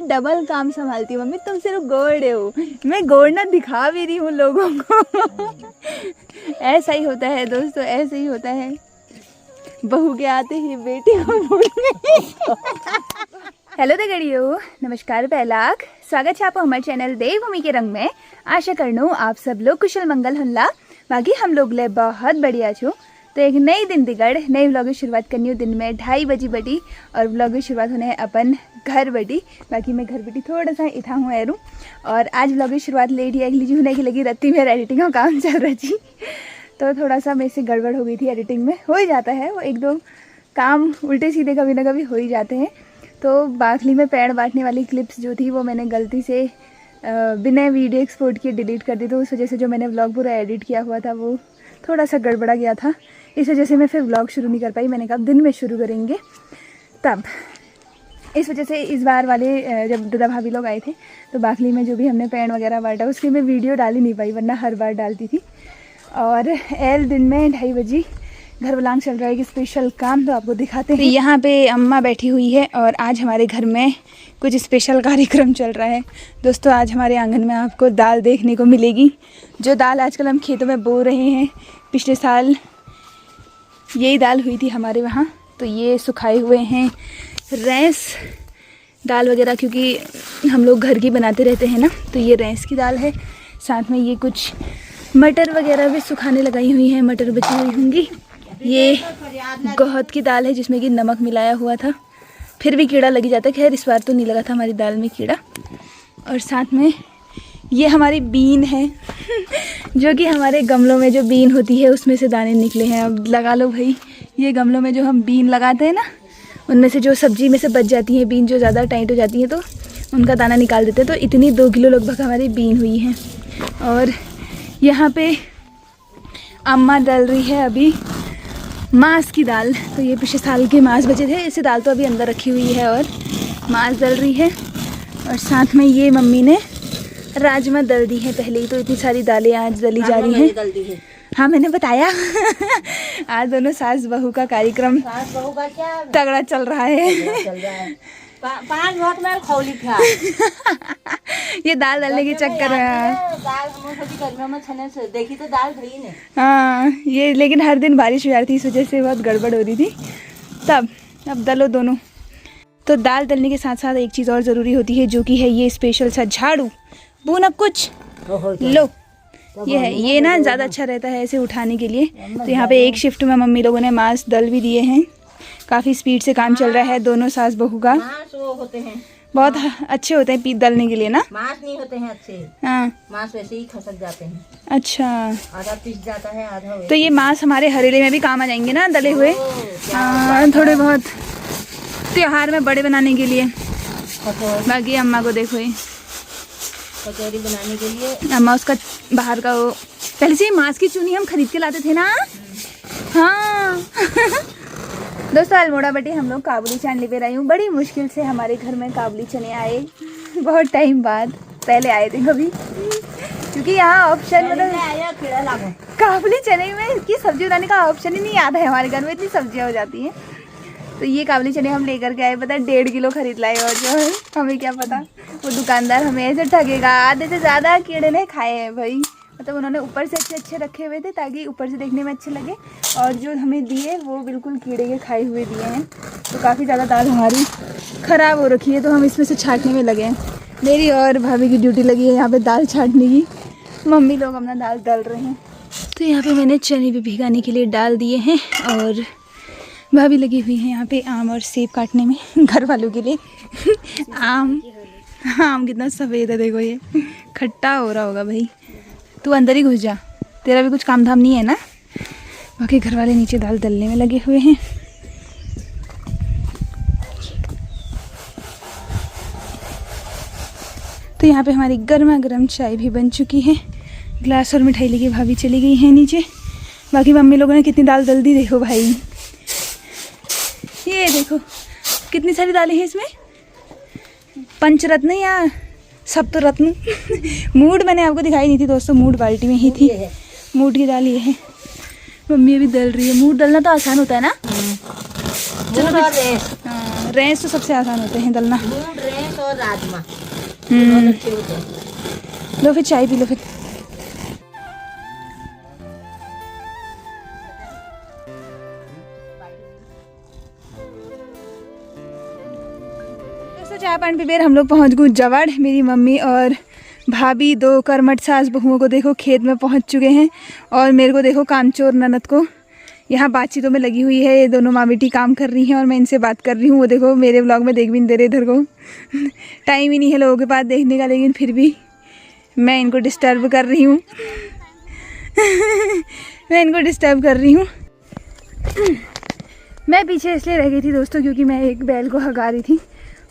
Double काम संभालती हूँ मम्मी, तुम सिर्फ गोड़े हो, मैं गोड़ना दिखा भी रही हूँ लोगों को। ऐसा ही होता है दोस्तों, ऐसे ही होता है, बहू के आते ही बेटी को भूल गई। हेलो दगड़ियों, नमस्कार पहलाक, स्वागत है आपको हमारे चैनल देवभूमि के रंग में। आशा करनू आप सब लोग कुशल मंगल हुनला, बाकी हम लोग ले बहुत बढ़िया छो। तो एक नई दिन दिगड़ नई व्लॉग की शुरुआत करनी हो दिन में 2:30 बजे बटी, और व्लॉग की शुरुआत होने है अपन घर बटी। बाकी मैं घर बटी थोड़ा सा इथा हूँ एरू, और आज व्लॉग की शुरुआत लेट ही अगली जी होने की लगी, रत्ती में एडिटिंग का काम चल रहा जी। तो थोड़ा सा मेरे से गड़बड़ हो गई थी एडिटिंग में, हो ही जाता है वो, एक दो काम उल्टे सीधे कभी ना कभी हो ही जाते हैं। तो बाखली में पैर बांटने वाली क्लिप्स जो थी वो मैंने गलती से बिना वीडियो एक्सपोर्ट किए डिलीट कर दी, तो उस वजह से जो मैंने व्लॉग पूरा एडिट किया हुआ था वो थोड़ा सा गड़बड़ा गया था। इस वजह से मैं फिर व्लॉग शुरू नहीं कर पाई, मैंने कहा दिन में शुरू करेंगे तब। इस वजह से इस बार वाले जब दादा भाभी लोग आए थे तो बाखली में जो भी हमने पैन वगैरह बांटा उसकी मैं वीडियो डाल ही नहीं पाई, वरना हर बार डालती थी। और एल दिन में 2:30 बजे घर वालांग चल रहा है कि स्पेशल काम, तो आपको दिखाते हैं। यहाँ पे अम्मा बैठी हुई है और आज हमारे घर में कुछ स्पेशल कार्यक्रम चल रहा है दोस्तों। आज हमारे आंगन में आपको दाल देखने को मिलेगी, जो दाल आजकल हम खेतों में बो रहे हैं। पिछले साल यही दाल हुई थी हमारे वहाँ, तो ये सुखाए हुए हैं रैंस दाल वगैरह, क्योंकि हम लोग घर की बनाते रहते हैं ना, तो ये रैंस की दाल है। साथ में ये कुछ मटर वगैरह भी सुखाने लगाई हुई हैं, मटर बची हुई होंगी। ये गोहत की दाल है जिसमें कि नमक मिलाया हुआ था, फिर भी कीड़ा लगी जाता है। खैर इस बार तो नहीं लगा था हमारी दाल में कीड़ा। और साथ में ये हमारी बीन है जो कि हमारे गमलों में जो बीन होती है उसमें से दाने निकले हैं। अब लगा लो भाई, ये गमलों में जो हम बीन लगाते हैं ना, उनमें से जो सब्जी में से बच जाती है बीन, जो ज़्यादा टाइट हो जाती है तो उनका दाना निकाल देते हैं। तो इतनी 2 किलो लगभग हमारी बीन हुई है। और यहाँ पे अम्मा डाल रही है अभी मांस की दाल, तो ये पिछले साल के मांस बचे थे, इसे दाल तो अभी अंदर रखी हुई है और मांस डल रही है। और साथ में ये मम्मी ने राजमा दल दी है पहले ही, तो इतनी सारी दालें आज दली जा रही हैं। हाँ मैंने बताया। आज दोनों सास बहू का कार्यक्रम तगड़ा चल रहा है। 5 वक्त में खौली था। ये दाल डालने के चक्कर में देखी तो दाल धरी ने। हाँ ये, लेकिन हर दिन बारिश हो जाती थी, इस वजह से बहुत गड़बड़ हो रही थी तब। अब दलो दोनों। तो दाल दलने के साथ साथ एक चीज़ और ज़रूरी होती है, जो कि है ये स्पेशल सा झाड़ू। वो ना कुछ लो, ये है, ये ना ज़्यादा अच्छा रहता है ऐसे उठाने के लिए। तो यहाँ पे एक शिफ्ट में मम्मी लोगों ने मांस दल भी दिए हैं, काफ़ी स्पीड से काम चल रहा है दोनों सास बहू का। होते हैं बहुत अच्छे होते हैं पीस दलने के लिए ना। मांस नहीं होते हैं अच्छे, हाँ मांस वैसे ही खसक जाते हैं। अच्छा, आधा पिस जाता है आधा। तो ये मांस हमारे हरेले में भी काम आ जाएंगे ना दले हुए। हाँ थोड़े बहुत त्योहार में बड़े बनाने के लिए। बाकी अम्मा को देखो, ये कचौरी बनाने के लिए अम्मा उसका बाहर का वो पहले से मांस की चूनी हम खरीद के लाते थे ना। हाँ दोस्तों अल्मोड़ा बटे हम लोग काबुली चने लेकर आई हूँ। बड़ी मुश्किल से हमारे घर में काबुली चने आए, बहुत टाइम बाद। पहले आए थे कभी, क्योंकि यहाँ ऑप्शन मतलब काबुली चने में की सब्जी बनाने का ऑप्शन ही नहीं आता है हमारे घर में, इतनी सब्जियाँ हो जाती हैं। तो ये काबुली चने हम लेकर के आए, पता 1.5 किलो खरीद लाए। और जो है हमें क्या पता वो दुकानदार हमें ऐसे ठगेगा, आधे से ज़्यादा कीड़े ने खाए हैं भाई। मतलब उन्होंने ऊपर से अच्छे अच्छे रखे हुए थे ताकि ऊपर से देखने में अच्छे लगे, और जो हमें दिए वो बिल्कुल कीड़े के खाए हुए दिए हैं। तो काफ़ी ज़्यादा दाल हमारी ख़राब हो रखी है, तो हम इसमें से छाँटने में लगे हैं। मेरी और भाभी की ड्यूटी लगी है यहाँ पे दाल छाँटने की। मम्मी लोग अपना दाल दल रहे हैं। तो यहाँ पे मैंने चने भी भिगाने के लिए डाल दिए हैं, और भाभी लगी हुई है यहाँ पे आम और सेब काटने में घर वालों के लिए। आम कितना सफ़ेद है देखो, ये खट्टा हो रहा होगा भाई। तू अंदर ही घुस जा, तेरा भी कुछ काम धाम नहीं है ना। बाकी घर वाले नीचे दाल दलने में लगे हुए हैं। तो यहाँ पे हमारी गर्मा गर्म चाय भी बन चुकी है। ग्लास और मिठाई लेके भाभी चली गई है नीचे। बाकी मम्मी लोगों ने कितनी दाल दल दी देखो भाई, ये देखो कितनी सारी दालें हैं इसमें। पंचरत्न या सप्तरत्न। मूड मैंने आपको दिखाई नहीं थी दोस्तों, मूड बाल्टी में ही थी। मूड की दाल ये है, मम्मी अभी दल रही है। मूड दलना तो आसान होता है ना। चलो रेस रेस तो सबसे आसान होते हैं दलना। रेस और राजमा बहुत अच्छे होते हैं। लो फिर चाय पी लो फिर। दोस्तों चाय पानी पी बेर हम लोग पहुंच गए जवाड़। मेरी मम्मी और भाभी दो कर्मठ सास बहुओं को देखो खेत में पहुंच चुके हैं, और मेरे को देखो कामचोर ननद को यहाँ बातचीतों में लगी हुई है। ये दोनों माँ बेटी काम कर रही हैं और मैं इनसे बात कर रही हूँ। वो देखो मेरे व्लॉग में देख भी नहीं दे रहे इधर को। टाइम ही नहीं है लोगों के पास देखने का, लेकिन फिर भी मैं इनको डिस्टर्ब कर रही हूँ। मैं इनको डिस्टर्ब कर रही हूँ। मैं पीछे इसलिए रह गई थी दोस्तों क्योंकि मैं एक बैल को हगा रही थी,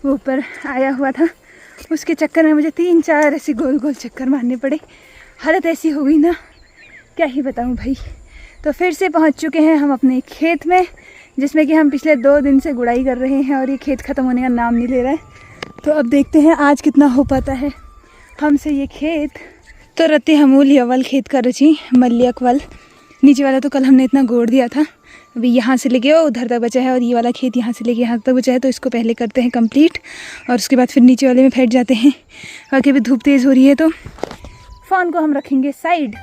वो ऊपर आया हुआ था। उसके चक्कर में मुझे 3-4 ऐसे गोल गोल चक्कर मारने पड़े। हालत ऐसी हो गई ना, क्या ही बताऊँ भाई। तो फिर से पहुंच चुके हैं हम अपने खेत में, जिसमें कि हम पिछले 2 दिन से गुड़ाई कर रहे हैं और ये खेत ख़त्म होने का नाम नहीं ले रहा है। तो अब देखते हैं आज कितना हो पाता है हमसे ये खेत। तो रत्ती हमूल यवल खेत कर रची मल्लियक वल, नीचे वाला तो कल हमने इतना गोड़ दिया था। अभी यहाँ से लेके उधर तक बचा है और ये वाला खेत यहाँ से लेके यहाँ तक बचा है। तो इसको पहले करते हैं कंप्लीट और उसके बाद फिर नीचे वाले में फैट जाते हैं। बाकी अभी धूप तेज़ हो रही है तो फ़ोन को हम रखेंगे साइड।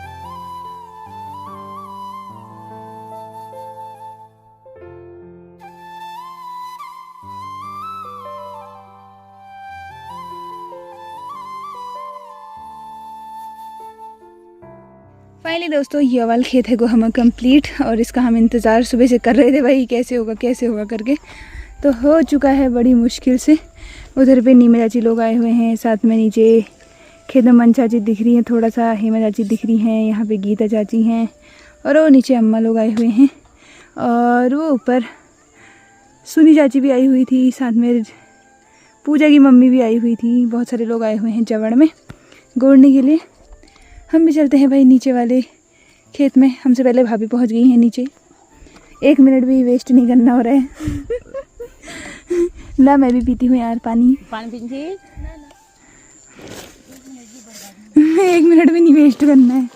फाइनली दोस्तों ये वाला खेत है को हम कंप्लीट, और इसका हम इंतज़ार सुबह से कर रहे थे भाई कैसे होगा करके। तो हो चुका है बड़ी मुश्किल से। उधर पे नीमा चाची लोग आए हुए हैं, साथ में नीचे खेत में मन चाची दिख रही हैं, थोड़ा सा हेमा चाची दिख रही हैं, यहाँ पे गीता चाची हैं, और वो नीचे अम्मा लोग आए हुए हैं, और वो ऊपर सुनी चाची भी आई हुई थी, साथ में पूजा की मम्मी भी आई हुई थी। बहुत सारे लोग आए हुए हैं जवड़ में गोड़ने के लिए। हम भी चलते हैं भाई नीचे वाले खेत में। हमसे पहले भाभी पहुंच गई हैं नीचे। 1 मिनट भी वेस्ट नहीं करना हो रहा है। ना मैं भी पीती हूँ यार पानी पीजिए। 1 मिनट भी नहीं वेस्ट करना है।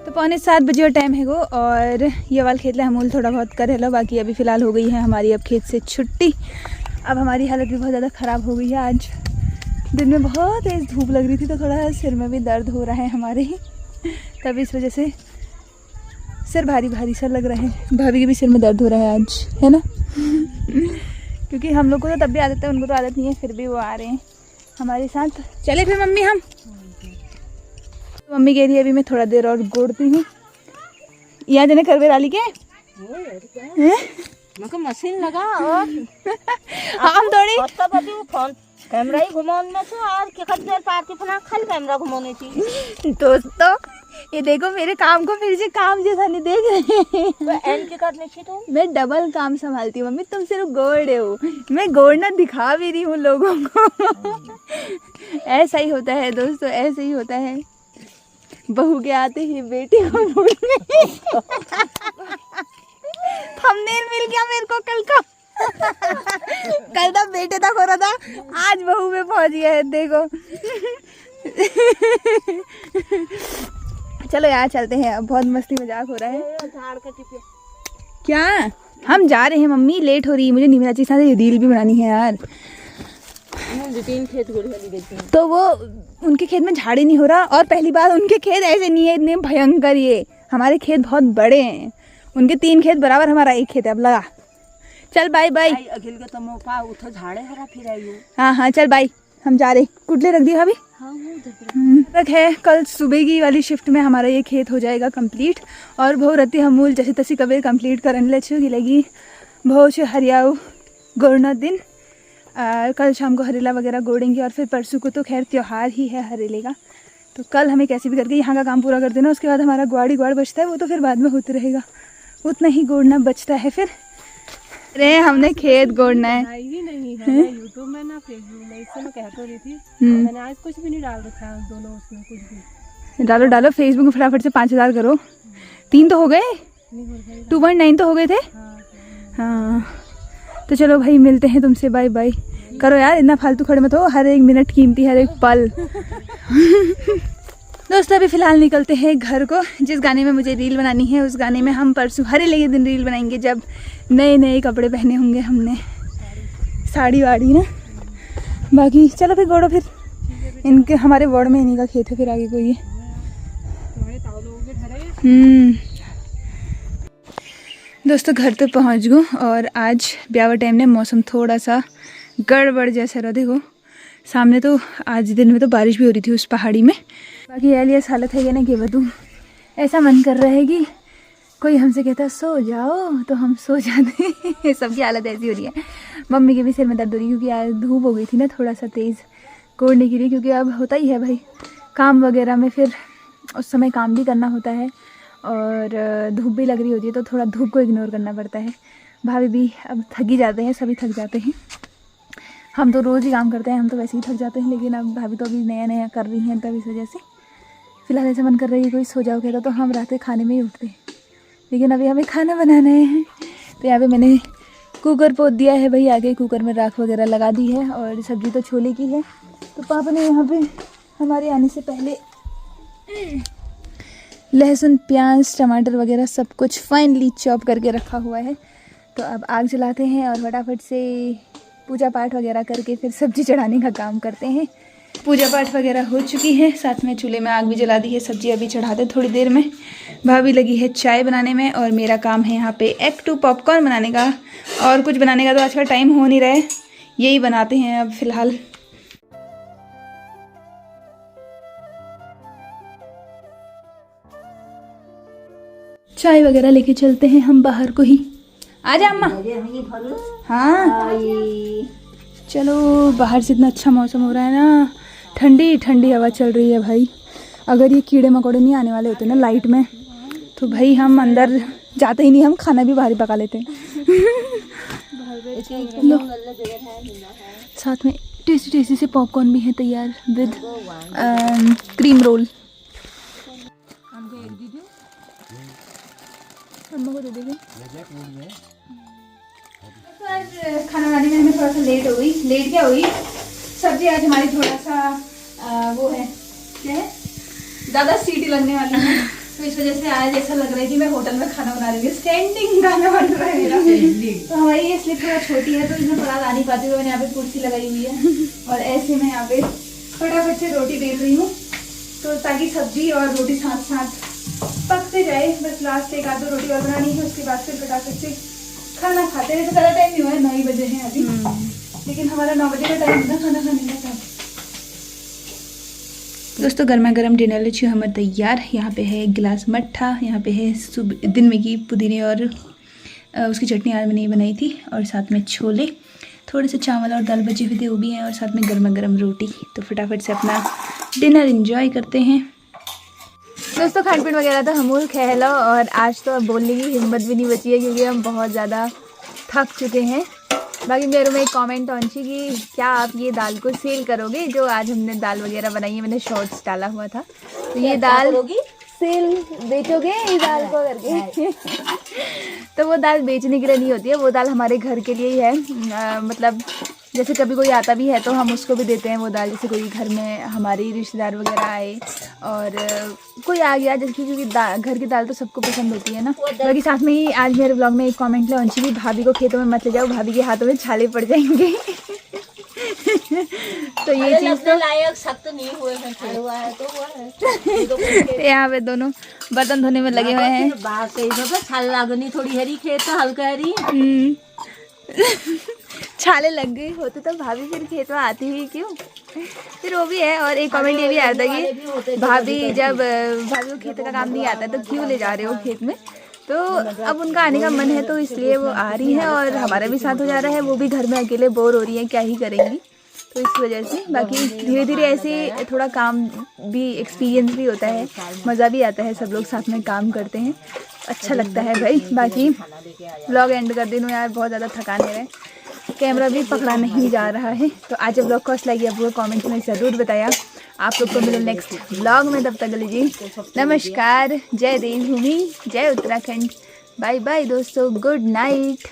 तो 6:45 बजे टाइम है वो, और ये वाला खेत ले हमूल थोड़ा बहुत करे लो। बाकी अभी फ़िलहाल हो गई है हमारी अब खेत से छुट्टी। अब हमारी हालत भी बहुत ज़्यादा ख़राब हो गई है। आज दिन में बहुत तेज़ धूप लग रही थी तो थोड़ा सिर में भी दर्द हो रहा है हमारे ही, तब इस वजह से सिर भारी भारी सा लग रहा है। भाभी के भी सिर में दर्द हो रहा है आज, है ना। क्योंकि हम लोग को तो तब भी आदत है, उनको तो आदत नहीं है, फिर भी वो आ रहे हैं हमारे साथ। चले फिर मम्मी हम। मम्मी कह रही है अभी मैं थोड़ा देर और गोड़ती हूँ। यहाँ जाने करवे डाली के मशीन लगा और हम थोड़ी फोन कैमरा ही घुमाने में से और कितना देर पार्टी अपना खाली कैमरा घुमाने थी। दोस्तों ये देखो मेरे काम को फिर से काम जैसा नहीं देख रहे एंड के करने की तो मैं डबल काम संभालती हूँ मम्मी, तुम सिर्फ गोड़े हो, मैं गोड़ना दिखा भी रही हूँ लोगों को। ऐसा ही होता है दोस्तों, ऐसे ही होता है। बहू के आते ही बेटी को भूल गई। थंबनेल मिल गया मेरे को कल का। कल तक बेटे तक हो रहा था, आज बहू में पहुंच गया है देखो। चलो यार चलते हैं, अब बहुत मस्ती मजाक हो रहा है। क्या हम जा रहे हैं मम्मी, लेट हो रही है मुझे। नीमा चाची के साथ रील भी बनानी है यार। तो वो उनके खेत में झाड़ी नहीं हो रहा, और पहली बार उनके खेत ऐसे नहीं है इतने भयंकर। ये हमारे खेत बहुत बड़े हैं, उनके 3 खेत बराबर, हमारा 1 खेत है। अब लगा चल बाय बाय। अखिल के तमो पा उठो झाड़े हरा फिर आइयो। हाँ चल बाय, हम जा रहे। कुटले रख दिया अभी। रख है। कल सुबह की वाली शिफ्ट में हमारा ये खेत हो जाएगा कंप्लीट, और बहु रत्ती हमूल जैसे तसी कबीर कंप्लीट करने ले लगी। बहुत हरियाऊ गोड़ना दिन। कल शाम को हरेला वगैरह गोड़ेंगे, और फिर परसों को तो खैर त्यौहार ही है हरेले का। तो कल हमें कैसे भी करके यहाँ का काम पूरा कर देना। उसके बाद हमारा ग्वाड़ बचता है, वो तो फिर बाद में होते रहेगा। उतना ही गोड़ना बचता है फिर। अरे हमने खेत गोड़ना है ही नहीं है यूट्यूब में ना फेसबुक में, इससे मैं कह तो रही थी। मैंने आज कुछ भी नहीं डाल रखा है दोनों उसमें, कुछ भी डालो फेसबुक में फटाफट से 5000 करो। 3 तो हो गए, 2.9 तो हो गए थे। हाँ तो चलो भाई मिलते हैं तुमसे, बाय बाय। करो यार, इतना फालतू खड़े मत हो, हर एक मिनट कीमती, हर एक पल। दोस्तों अभी फ़िलहाल निकलते हैं घर को। जिस गाने में मुझे रील बनानी है उस गाने में हम परसों हरेले के दिन रील बनाएंगे, जब नए नए कपड़े पहने होंगे हमने, साड़ी वाड़ी ना। बाकी चलो फिर गौड़ो, फिर इनके हमारे वार्ड में इन्हीं का खेत है, फिर आगे कोई है। दोस्तों घर तो पहुंच गो, और आज ब्याह टाइम ने मौसम थोड़ा सा गड़बड़ जैसा रहा। देखो सामने तो आज दिन में तो बारिश भी हो रही थी उस पहाड़ी में। बाकी एलियस हालत है ये ना कि बतूँ, ऐसा मन कर रहा है कि कोई हमसे कहता है सो जाओ तो हम सो जाते हैं। सबकी हालत ऐसी हो रही है। मम्मी के भी सिर में दर्द हो रही है क्योंकि आज धूप हो गई थी ना थोड़ा सा तेज़ कोड़ने के लिए, क्योंकि अब होता ही है भाई काम वगैरह में, फिर उस समय काम भी करना होता है और धूप भी लग रही होती है, तो थोड़ा धूप को इग्नोर करना पड़ता है। भाभी भी अब थक ही जाते हैं, सभी थक जाते हैं। हम तो रोज़ ही काम करते हैं, हम तो वैसे ही थक जाते हैं, लेकिन अब भाभी तो अभी नया नया कर रही हैं, तब इस वजह से फ़िलहाल ऐसा मन कर रही है कोई सो जाओ कहता तो हम रात के खाने में ही उठते हैं, लेकिन अभी हमें खाना बनाना है। तो यहाँ पे मैंने कुकर पोत दिया है भाई, आगे कुकर में राख वगैरह लगा दी है, और सब्ज़ी तो छोले की है। तो पापा ने यहाँ पे हमारे आने से पहले लहसुन प्याज टमाटर वगैरह सब कुछ फाइनली चॉप करके रखा हुआ है। तो अब आग जलाते हैं और फटाफट से पूजा पाठ वगैरह करके फिर सब्ज़ी चढ़ाने का काम करते हैं। पूजा पाठ वगैरह हो चुकी है, साथ में चूल्हे में आग भी जला दी है। सब्ज़ी अभी चढ़ाते थोड़ी देर में। भाभी लगी है चाय बनाने में, और मेरा काम है यहाँ पे एग 2 पॉपकॉर्न बनाने का, और कुछ बनाने का तो आज का टाइम हो नहीं रहा है, यही बनाते हैं अब फ़िलहाल। चाय वगैरह लेके चलते हैं हम बाहर को ही। आजा अम्मा। हाँ चलो, बाहर से इतना अच्छा मौसम हो रहा है ना, ठंडी ठंडी हवा चल रही है भाई। अगर ये कीड़े मकोड़े नहीं आने वाले होते ना लाइट में, तो भाई हम अंदर जाते ही नहीं, हम खाना भी बाहर ही पका लेते हैं। लो, साथ में टेस्टी टेस्टी से पॉपकॉर्न भी है तैयार विद क्रीम रोल। अम्मा को दे देंगे। खाना बनाने में हमें थोड़ा सा लेट हो गई। लेट क्या हुई, सब्जी आज हमारी थोड़ा सा वो है, क्या है, ज़्यादा सीटी लगने वाली है, तो इस वजह से आज ऐसा लग रहा है कि मैं होटल में खाना बना रही हूँ। स्टैंडिंग खाना बन रहा है मेरा। तो हमारी ये स्लिप थोड़ा छोटी है, तो इसमें परात आ नहीं पाती, तो मैंने यहाँ पे कुर्सी लगाई हुई है, और ऐसे मैं यहाँ पे फटाफट से रोटी बेल रही हूँ, तो ताकि सब्जी और रोटी साथ साथ पकते जाए। बस लास्ट एक आध दो रोटी और बनानी है, उसके बाद फिर फटाफट से खाना खाते हैं। तो ज़्यादा टाइम नहीं हुआ है, 9 ही बजे हैं अभी, लेकिन हमारा 9 बजे का टाइम था खाना खाने का टाइम। दोस्तों गर्मा गर्म डिनर लिची हमारा तैयार। यहाँ पे है एक गिलास मट्ठा, यहाँ पे है सुबह दिन में की पुदीने और उसकी चटनी आज मैंने बनाई थी, और साथ में छोले, थोड़े से चावल और दाल बचे हुए थे वो भी हैं, और साथ में गर्मा गर्म रोटी। तो फटाफट से अपना डिनर एंजॉय करते हैं। दोस्तों खान पीन वगैरह तो हम खेल लो, और आज तो अब बोलने की हिम्मत भी नहीं बची है क्योंकि हम बहुत ज़्यादा थक चुके हैं। बाकी मेरे में एक कमेंट पहुंची कि क्या आप ये दाल को सेल करोगे, जो आज हमने दाल वगैरह बनाई है, मैंने शॉर्ट्स डाला हुआ था। तो ये दाल सेल बेचोगे ये दाल को करके। तो वो दाल बेचने के लिए नहीं होती है, वो दाल हमारे घर के लिए ही है। मतलब जैसे कभी कोई आता भी है तो हम उसको भी देते हैं वो दाल। जैसे कोई घर में हमारी रिश्तेदार वगैरह आए और कोई आ गया, जैसे क्योंकि घर की दाल तो सबको पसंद होती है ना। बाकी साथ में ही आज मेरे ब्लॉग में एक कमेंट ले अंशी, भाभी को खेतों में मत ले जाओ, भाभी के हाथों में छाले पड़ जाएंगे। तो ये चीज़ तो लायक सख्त नहीं हुए हैं, हुआ है तो यहाँ पे दोनों बर्तन धोने में लगे हुए हैं। बात सही तो छाल लागनी थोड़ी हरी खेत हल्का हरी छाले लग गई होते तो भाभी फिर खेत में आती ही क्यों, फिर वो भी है। और एक कमेंट ये भी आया था कि भाभी जब भाभी को खेत का काम नहीं आता तो क्यों ले जा रहे हो खेत में। तो अब उनका आने का मन है तो इसलिए वो आ रही है, और हमारा भी साथ हो जा रहा है। वो भी घर में अकेले बोर हो रही है, क्या ही करेंगी, तो इस वजह से। बाकी धीरे धीरे ऐसे थोड़ा काम भी एक्सपीरियंस भी होता है, मज़ा भी आता है, सब लोग साथ में काम करते हैं, अच्छा लगता है भाई। बाकी व्लॉग एंड कर दें यार, बहुत ज़्यादा थकान है रहा है, कैमरा भी पकड़ा नहीं जा रहा है। तो आज व्लॉग कैसा लगी आपको कमेंट में ज़रूर बताया। आप लोग को मिलो नेक्स्ट व्लॉग में, तब तक लीजिए नमस्कार, जय देवभूमि, जय उत्तराखंड, बाय बाय दोस्तों, गुड नाइट।